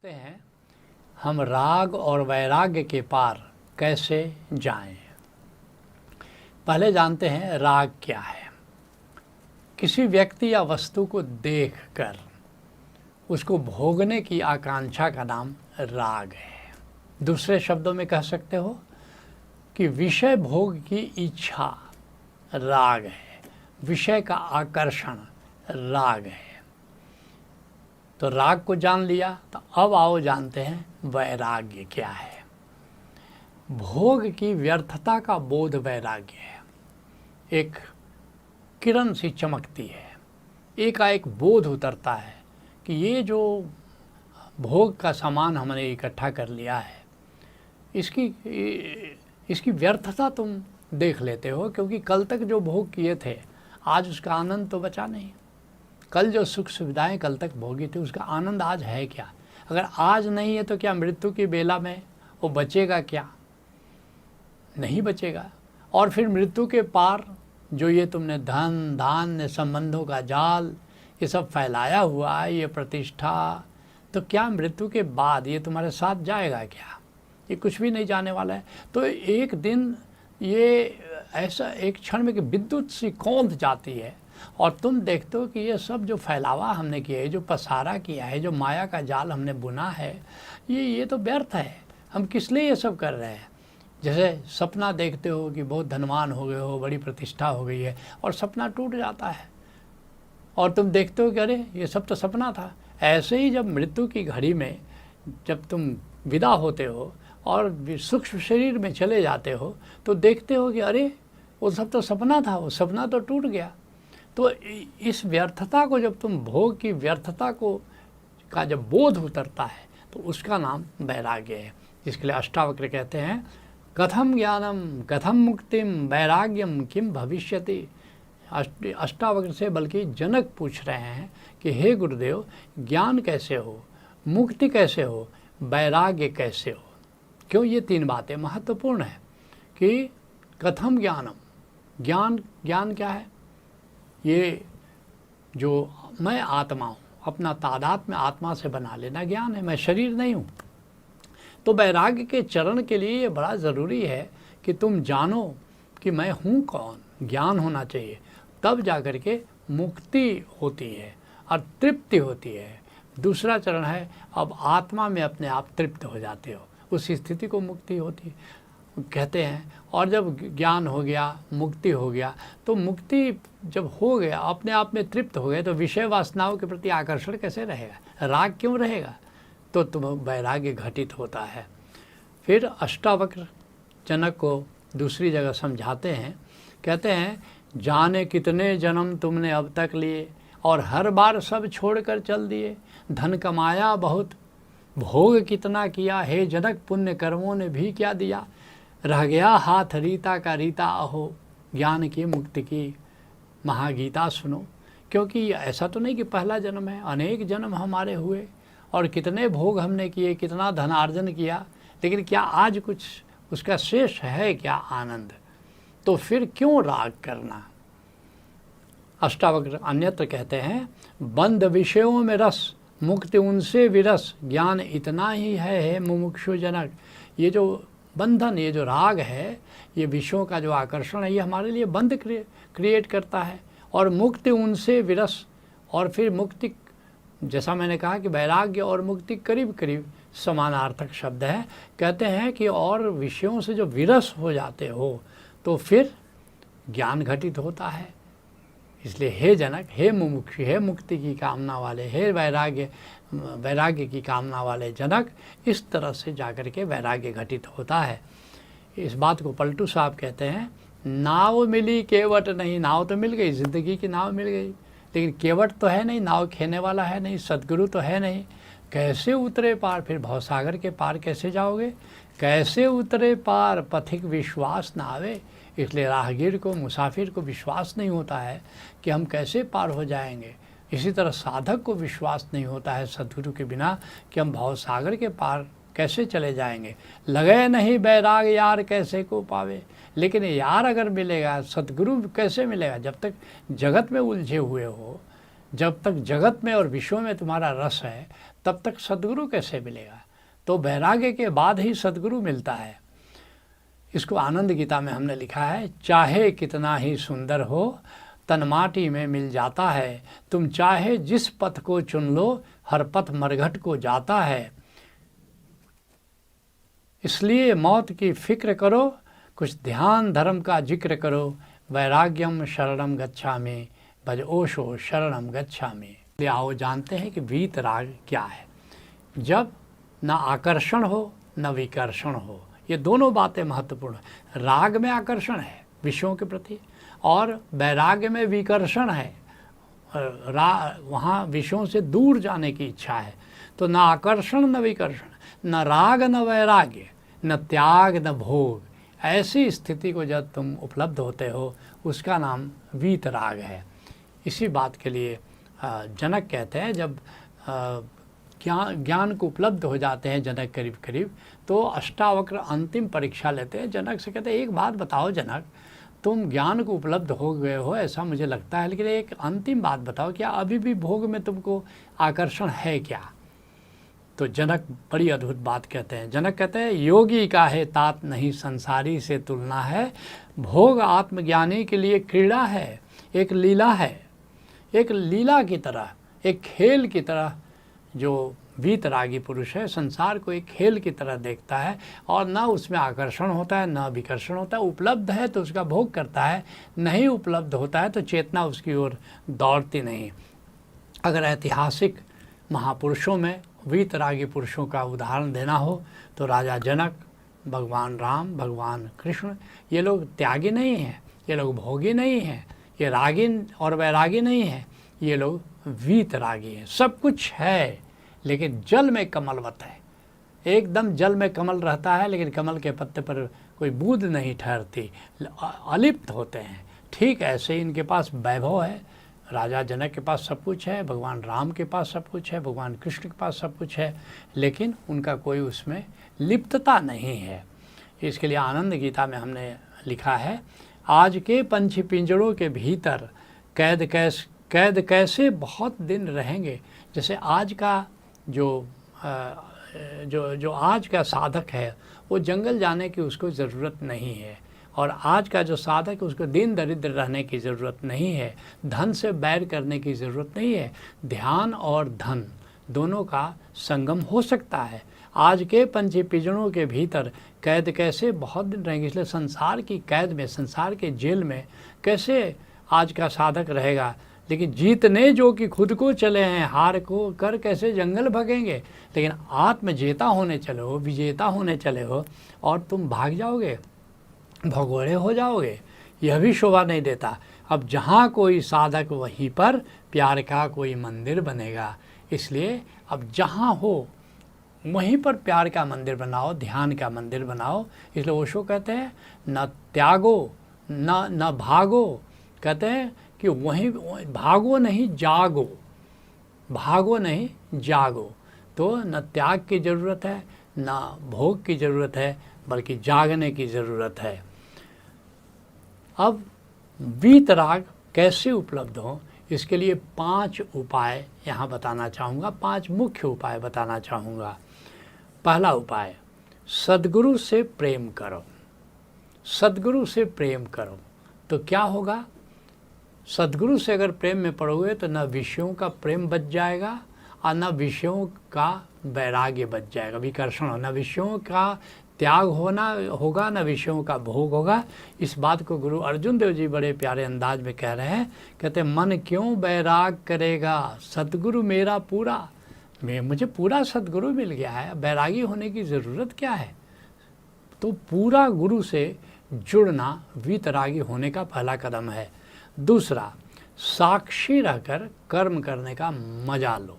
पूछते हैं, हम राग और वैराग्य के पार कैसे जाएं। पहले जानते हैं राग क्या है। किसी व्यक्ति या वस्तु को देखकर उसको भोगने की आकांक्षा का नाम राग है। दूसरे शब्दों में कह सकते हो कि विषय भोग की इच्छा राग है, विषय का आकर्षण राग है। तो राग को जान लिया, तो अब आओ जानते हैं वैराग्य क्या है। भोग की व्यर्थता का बोध वैराग्य है। एक किरण सी चमकती है, एकाएक बोध उतरता है कि ये जो भोग का सामान हमने इकट्ठा कर लिया है, इसकी व्यर्थता तुम देख लेते हो, क्योंकि कल तक जो भोग किए थे आज उसका आनंद तो बचा नहीं। कल जो सुख सुविधाएं कल तक भोगी थी उसका आनंद आज है क्या? अगर आज नहीं है तो क्या मृत्यु की बेला में वो बचेगा क्या? नहीं बचेगा। और फिर मृत्यु के पार जो ये तुमने धन धान्य संबंधों का जाल ये सब फैलाया हुआ है, ये प्रतिष्ठा, तो क्या मृत्यु के बाद ये तुम्हारे साथ जाएगा क्या? ये कुछ भी नहीं जाने वाला है। तो एक दिन ये ऐसा एक क्षण में कि विद्युत सी कौंध जाती है और तुम देखते हो कि ये सब जो फैलावा हमने किया है, जो पसारा किया है, जो माया का जाल हमने बुना है, ये तो व्यर्थ है। हम किस लिए ये सब कर रहे हैं? जैसे सपना देखते हो कि बहुत धनवान हो गए हो, बड़ी प्रतिष्ठा हो गई है, और सपना टूट जाता है और तुम देखते हो कि अरे ये सब तो सपना था। ऐसे ही जब मृत्यु की घड़ी में जब तुम विदा होते हो और सूक्ष्म शरीर में चले जाते हो तो देखते हो कि अरे वो सब तो सपना था, वो सपना तो टूट गया। तो इस व्यर्थता को जब तुम भोग की व्यर्थता को का जब बोध उतरता है तो उसका नाम वैराग्य है। जिसके लिए अष्टावक्र कहते हैं, कथम ज्ञानम कथम मुक्तिम वैराग्यम किम भविष्यति। अष्टावक्र से बल्कि जनक पूछ रहे हैं कि हे गुरुदेव, ज्ञान कैसे हो, मुक्ति कैसे हो, वैराग्य कैसे हो। क्यों? ये तीन बातें महत्वपूर्ण है कि कथम ज्ञानम, ज्ञान क्या है? ये जो मैं आत्मा हूँ, अपना तादात्म्य आत्मा से बना लेना ज्ञान है, मैं शरीर नहीं हूँ। तो वैराग्य के चरण के लिए ये बड़ा ज़रूरी है कि तुम जानो कि मैं हूँ कौन, ज्ञान होना चाहिए। तब जाकर के मुक्ति होती है और तृप्ति होती है। दूसरा चरण है अब आत्मा में अपने आप तृप्त हो जाते हो, उस स्थिति को मुक्ति होती है कहते हैं। और जब ज्ञान हो गया, मुक्ति हो गया, तो मुक्ति जब हो गया, अपने आप में तृप्त हो गए, तो विषय वासनाओं के प्रति आकर्षण कैसे रहेगा, राग क्यों रहेगा? तो तुम वैराग्य घटित होता है। फिर अष्टावक्र जनक को दूसरी जगह समझाते हैं, कहते हैं, जाने कितने जन्म तुमने अब तक लिए और हर बार सब छोड़कर चल दिए। धन कमाया बहुत, भोग कितना किया, हे जनक पुण्य कर्मों ने भी क्या दिया। रह गया हाथ रीता का रीता, अहो ज्ञान की मुक्ति की महागीता सुनो। क्योंकि ऐसा तो नहीं कि पहला जन्म है, अनेक जन्म हमारे हुए और कितने भोग हमने किए, कितना धनार्जन किया, लेकिन क्या आज कुछ उसका शेष है क्या आनंद? तो फिर क्यों राग करना? अष्टावक्र अन्यत्र कहते हैं, बंद विषयों में रस, मुक्ति उनसे विरस, ज्ञान इतना ही है मुमुक्षु जनक। ये जो बंधन, ये जो राग है, ये विषयों का जो आकर्षण है, ये हमारे लिए बंध क्रिएट करता है। और मुक्ति उनसे विरस, और फिर मुक्ति, जैसा मैंने कहा कि वैराग्य और मुक्ति करीब करीब समानार्थक शब्द है। कहते हैं कि और विषयों से जो विरस हो जाते हो तो फिर ज्ञान घटित होता है। इसलिए हे जनक, हे मुमुक्षु, हे मुक्ति की कामना वाले, हे वैराग्य की कामना वाले जनक, इस तरह से जाकर के वैराग्य घटित होता है। इस बात को पलटू साहब कहते हैं, नाव मिली केवट नहीं। नाव तो मिल गई, ज़िंदगी की नाव मिल गई, लेकिन केवट तो है नहीं, नाव खेने वाला है नहीं, सदगुरु तो है नहीं। कैसे उतरे पार? फिर भवसागर के पार कैसे जाओगे? कैसे उतरे पार पथिक विश्वास ना आवे। इसलिए राहगीर को, मुसाफिर को विश्वास नहीं होता है कि हम कैसे पार हो जाएंगे। इसी तरह साधक को विश्वास नहीं होता है सदगुरु के बिना कि हम भवसागर के पार कैसे चले जाएंगे। लगे नहीं बैराग यार कैसे को पावे। लेकिन यार अगर मिलेगा, सदगुरु कैसे मिलेगा? जब तक जगत में उलझे हुए हो, जब तक जगत में और विश्व में तुम्हारा रस है तब तक सद्गुरु कैसे मिलेगा? तो वैराग्य के बाद ही सद्गुरु मिलता है। इसको आनंद गीता में हमने लिखा है, चाहे कितना ही सुंदर हो तन माटी में मिल जाता है, तुम चाहे जिस पथ को चुन लो हर पथ मरघट को जाता है। इसलिए मौत की फिक्र करो, कुछ ध्यान धर्म का जिक्र करो, वैराग्यम शरणम गच्छामि भज ओशो शरणम गच्छामि। आओ जानते हैं कि वीतराग क्या है। जब न आकर्षण हो न विकर्षण हो, ये दोनों बातें महत्वपूर्ण है। राग में आकर्षण है विषयों के प्रति और वैराग्य में विकर्षण है, वहाँ विषयों से दूर जाने की इच्छा है। तो न आकर्षण न विकर्षण, न राग न वैराग्य, न त्याग न भोग, ऐसी स्थिति को जब तुम उपलब्ध होते हो उसका नाम वीतराग है। इसी बात के लिए जनक कहते हैं, जब ज्ञान को उपलब्ध हो जाते हैं जनक करीब करीब, तो अष्टावक्र अंतिम परीक्षा लेते हैं। जनक से कहते हैं, एक बात बताओ जनक, तुम ज्ञान को उपलब्ध हो गए हो ऐसा मुझे लगता है, लेकिन एक अंतिम बात बताओ, क्या अभी भी भोग में तुमको आकर्षण है क्या? तो जनक बड़ी अद्भुत बात कहते हैं। जनक कहते हैं, योगी का है तात नहीं संसारी से तुलना है, भोग आत्मज्ञानी के लिए क्रीड़ा है, एक लीला है। एक लीला की तरह, एक खेल की तरह जो वीतरागी पुरुष है संसार को एक खेल की तरह देखता है और ना उसमें आकर्षण होता है ना विकर्षण होता है। उपलब्ध है तो उसका भोग करता है, नहीं उपलब्ध होता है तो चेतना उसकी ओर दौड़ती नहीं। अगर ऐतिहासिक महापुरुषों में वीतरागी पुरुषों का उदाहरण देना हो तो राजा जनक, भगवान राम, भगवान कृष्ण, ये लोग त्यागी नहीं हैं, ये लोग भोगी नहीं हैं, ये रागी और वैरागी नहीं हैं, ये लोग वीतरागी हैं। सब कुछ है लेकिन जल में कमलवत है, एकदम जल में कमल रहता है लेकिन कमल के पत्ते पर कोई बूंद नहीं ठहरती, अलिप्त होते हैं। ठीक ऐसे इनके पास वैभव है, राजा जनक के पास सब कुछ है, भगवान राम के पास सब कुछ है, भगवान कृष्ण के पास सब कुछ है, लेकिन उनका कोई उसमें लिप्तता नहीं है। इसके लिए आनंद गीता में हमने लिखा है, आज के पंछी पिंजड़ों के भीतर कैद कैसे बहुत दिन रहेंगे। जैसे आज का जो आज का साधक है वो जंगल जाने की उसको ज़रूरत नहीं है, और आज का जो साधक उसको दिन दरिद्र रहने की ज़रूरत नहीं है, धन से बैर करने की ज़रूरत नहीं है। ध्यान और धन दोनों का संगम हो सकता है। आज के पंछी पिंजड़ों के भीतर कैद कैसे बहुत दिन रहेंगे। इसलिए संसार की कैद में, संसार के जेल में कैसे आज का साधक रहेगा, लेकिन जीतने जो कि खुद को चले हैं, हार को कर कैसे जंगल भगेंगे। लेकिन आत्मजेता होने चले हो, विजेता होने चले हो और तुम भाग जाओगे, भगोड़े हो जाओगे, यह भी शोभा नहीं देता। अब जहाँ कोई साधक वहीं पर प्यार का कोई मंदिर बनेगा। इसलिए अब जहाँ हो वहीं पर प्यार का मंदिर बनाओ, ध्यान का मंदिर बनाओ। इसलिए ओशो कहते हैं, न त्यागो न भागो, कहते हैं कि वहीं भागो नहीं जागो, भागो नहीं जागो। तो न त्याग की ज़रूरत है न भोग की ज़रूरत है, बल्कि जागने की ज़रूरत है। अब वीतराग कैसे उपलब्ध हो, इसके लिए 5 उपाय यहाँ बताना चाहूँगा, 5 मुख्य उपाय बताना चाहूँगा। पहला उपाय, सद्गुरु से प्रेम करो। सद्गुरु से प्रेम करो तो क्या होगा, सद्गुरु से अगर प्रेम में पड़ोगे तो न विषयों का प्रेम बच जाएगा और न विषयों का वैराग्य बच जाएगा, विकर्षण हो, न विषयों का त्याग होगा न विषयों का भोग होगा। इस बात को गुरु अर्जुन देव जी बड़े प्यारे अंदाज में कह रहे हैं, कहते मन क्यों बैराग करेगा, सद्गुरु मेरा पूरा, मुझे पूरा सद्गुरु मिल गया है, बैरागी होने की ज़रूरत क्या है। तो पूरा गुरु से जुड़ना वीतरागी होने का पहला कदम है। दूसरा, साक्षी रहकर कर्म करने का मजा लो,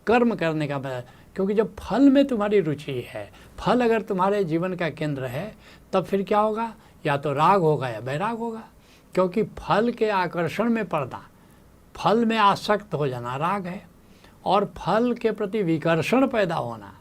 कर्म करने का मजा, क्योंकि जब फल में तुम्हारी रुचि है, फल अगर तुम्हारे जीवन का केंद्र है, तब फिर क्या होगा, या तो राग होगा या बैराग होगा। क्योंकि फल के आकर्षण में पड़ना, फल में आसक्त हो जाना राग है, और फल के प्रति विकर्षण पैदा होना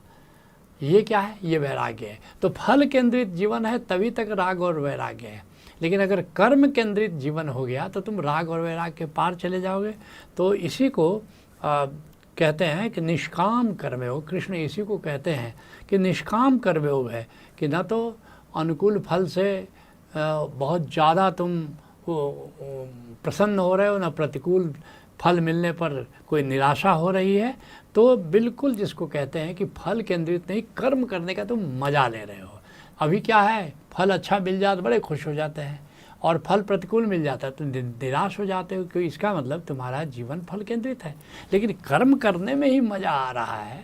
ये क्या है, ये वैराग्य है। तो फल केंद्रित जीवन है तभी तक राग और वैराग्य है। लेकिन अगर कर्म केंद्रित जीवन हो गया तो तुम राग और वैराग के पार चले जाओगे। तो इसी को कहते हैं कि निष्काम कर्मयोग। कृष्ण इसी को कहते हैं कि निष्काम कर्मयोग है कि न तो अनुकूल फल से बहुत ज़्यादा तुम प्रसन्न हो रहे हो, न प्रतिकूल फल मिलने पर कोई निराशा हो रही है। तो बिल्कुल जिसको कहते हैं कि फल केंद्रित नहीं, कर्म करने का तुम मज़ा ले रहे हो। अभी क्या है, फल अच्छा मिल जाता बड़े खुश हो जाते हैं, और फल प्रतिकूल मिल जाता है तो निराश हो जाते हो, क्योंकि इसका मतलब तुम्हारा जीवन फल केंद्रित है। लेकिन कर्म करने में ही मज़ा आ रहा है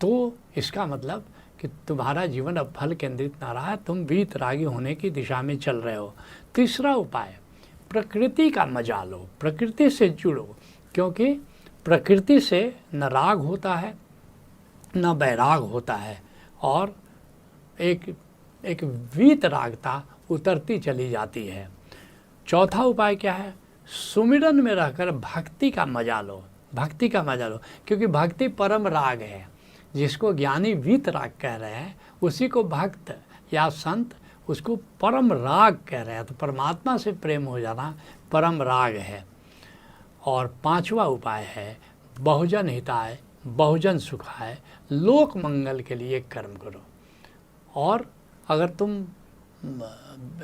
तो इसका मतलब कि तुम्हारा जीवन अब फल केंद्रित ना रहा है, तुम वीतरागी होने की दिशा में चल रहे हो। तीसरा उपाय, प्रकृति का मजा लो, प्रकृति से जुड़ो, क्योंकि प्रकृति से न राग होता है न वैराग होता है, और एक वीतरागता उतरती चली जाती है। चौथा उपाय क्या है, सुमिरन में रहकर भक्ति का मजा लो, भक्ति का मजा लो, क्योंकि भक्ति परम राग है। जिसको ज्ञानी वीतराग कह रहे हैं उसी को भक्त या संत उसको परम राग कह रहे हैं। तो परमात्मा से प्रेम हो जाना परम राग है। और पांचवा उपाय है, बहुजन हिताय बहुजन सुखाय, लोक मंगल के लिए कर्म करो। और अगर तुम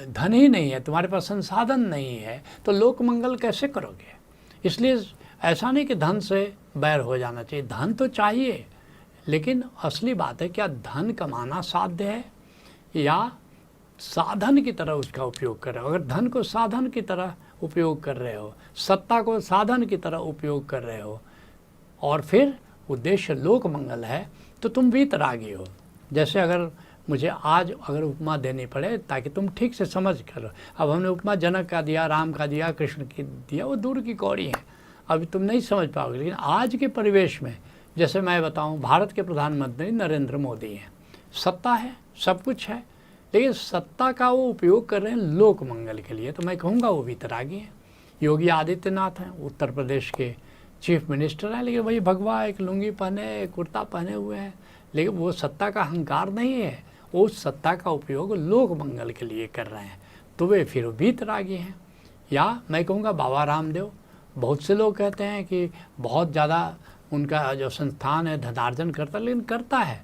धन ही नहीं है, तुम्हारे पास संसाधन नहीं है, तो लोक मंगल कैसे करोगे। इसलिए ऐसा नहीं कि धन से बैर हो जाना चाहिए, धन तो चाहिए, लेकिन असली बात है क्या धन कमाना साध्य है या साधन की तरह उसका उपयोग कर रहे हो। अगर धन को साधन की तरह उपयोग कर रहे हो, सत्ता को साधन की तरह उपयोग कर रहे हो, और फिर उद्देश्य लोक मंगल है, तो तुम वीतरागी हो। जैसे अगर मुझे आज अगर उपमा देनी पड़े ताकि तुम ठीक से समझ कर, अब हमने उपमा जनक का दिया, राम का दिया, कृष्ण की दिया, वो दूर की कौड़ी है, अभी तुम नहीं समझ पाओगे। लेकिन आज के परिवेश में जैसे मैं बताऊं, भारत के प्रधानमंत्री नरेंद्र मोदी हैं, सत्ता है, सब कुछ है, लेकिन सत्ता का वो उपयोग कर रहे हैं लोक मंगल के लिए, तो मैं कहूँगा वो वीतरागी हैं। योगी आदित्यनाथ हैं, उत्तर प्रदेश के चीफ मिनिस्टर हैं, लेकिन वही भगवा एक लुंगी पहने, कुर्ता पहने हुए हैं, लेकिन वो सत्ता का अहंकार नहीं है, वो सत्ता का उपयोग लोक मंगल के लिए कर रहे हैं, तो वे फिर वीतरागी हैं। या मैं कहूँगा बाबा रामदेव, बहुत से लोग कहते हैं कि बहुत ज़्यादा उनका जो संस्थान है धनार्जन करता, लेकिन करता है।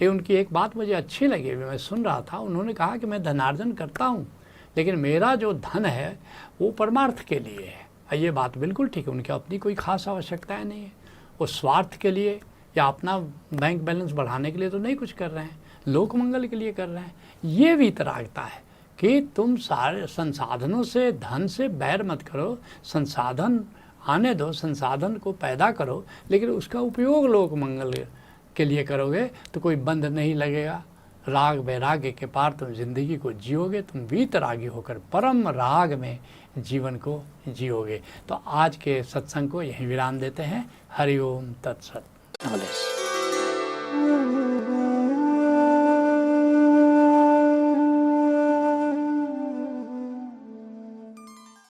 लेकिन उनकी एक बात मुझे अच्छी लगी, मैं सुन रहा था, उन्होंने कहा कि मैं धनार्जन करता हूँ, लेकिन मेरा जो धन है वो परमार्थ के लिए है। ये बात बिल्कुल ठीक है, उनकी अपनी कोई खास आवश्यकताएं नहीं है, वो स्वार्थ के लिए या अपना बैंक बैलेंस बढ़ाने के लिए तो नहीं कुछ कर रहे हैं, लोक मंगल के लिए कर रहे हैं। ये वीतरागता है कि तुम सारे संसाधनों से, धन से बैर मत करो, संसाधन आने दो, संसाधन को पैदा करो, लेकिन उसका उपयोग लोक मंगल के लिए करोगे तो कोई बंध नहीं लगेगा। राग वैराग्य के पार तुम जिंदगी को जियोगे, तुम वीतरागी होकर परम राग में जीवन को जियोगे। तो आज के सत्संग को यहीं विराम देते हैं। हरि ओम तत्सत।